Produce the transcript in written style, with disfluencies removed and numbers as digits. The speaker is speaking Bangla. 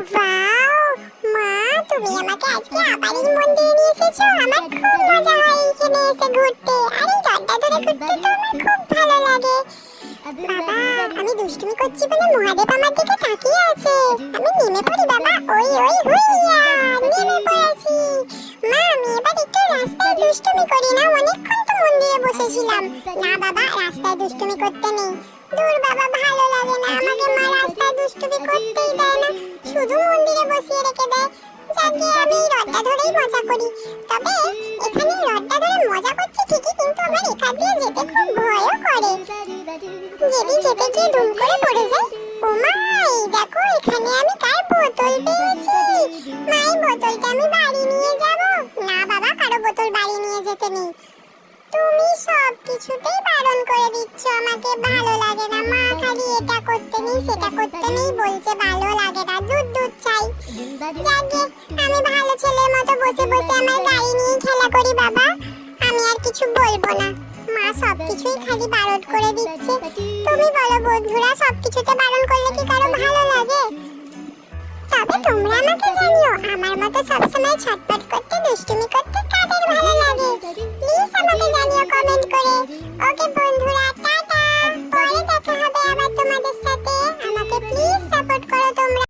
ওয়াও, মা তুমি আমাকে আজকে আবার এই মন্দিরে নিয়ে এসেছো। আমার খুব মজা হয় এখানে এসে ঘুরতে। আর এই রথটা ধরে ঘুরতে তো আমার খুব ভালো লাগে। বাবা, আমি দুষ্টুমি করছি বলে মহাদেব আমার দিকে তাকিয়ে আছে। আমি নেমে পড়ি বাবা। ওই ওই হুইয়া, নেমে পড়েছি। মা, আমি এবার একটু রাস্তায় দুষ্টুমি করি না? অনেকক্ষণ তো মন্দিরে বসেছিলাম। না বাবা, রাস্তায় দুষ্টুমি করতে নেই। দূর বাবা, ভালো লাগে না। আমাকে মা রাস্তায় দুষ্টুমি করতেই দেয় না, শুধু মন্দিরে বসিয়ে রেখে দেয়। যাকে আমি রথটা ধরেই মজা করি। তবে এখানে রথটা ধরে মজা করছি ঠিকই, কিন্তু আমার এখান দিয়ে যেতে খুব ভয়ও করে। যদি যেতে গিয়ে দুম করে পড়ে যাই। ও মা, এই দেখো এখানে আমি কার বোতল পেয়েছি। মা, এই বোতলটা আমি বাড়ি নিয়ে যাব? না বাবা, কারো বোতল বাড়ি নিয়ে যেতে নেই। তুমি সব কিছুতেই বারণ করে দিচ্ছ আমাকে। ভালো লাগে না মা, খালি এটা করতে নেই সেটা করতে নেই বলছে। ভালো লাগে না, দুধ দুধ চাই। যাকে আমি ভালো ছেলের মতো বসে বসে আমার গাড়ি নিয়ে খেলা করি বাবা। আমি আর কিছু বলবো না। মা সব কিছুই খালি বারণ করে দিচ্ছে। তুমি বলো বন্ধুরা, সব কিছুতে বারণ করলে কি কারো ভালো লাগে? তবে তোমরা আমাকে জানিও, আমার মতো সবসময় ছটফট করতে দুষ্টুমি করতে কাদের ভালো লাগে। প্লিজ আমাকে জানিও কমেন্ট করে। ওকে বন্ধুরা।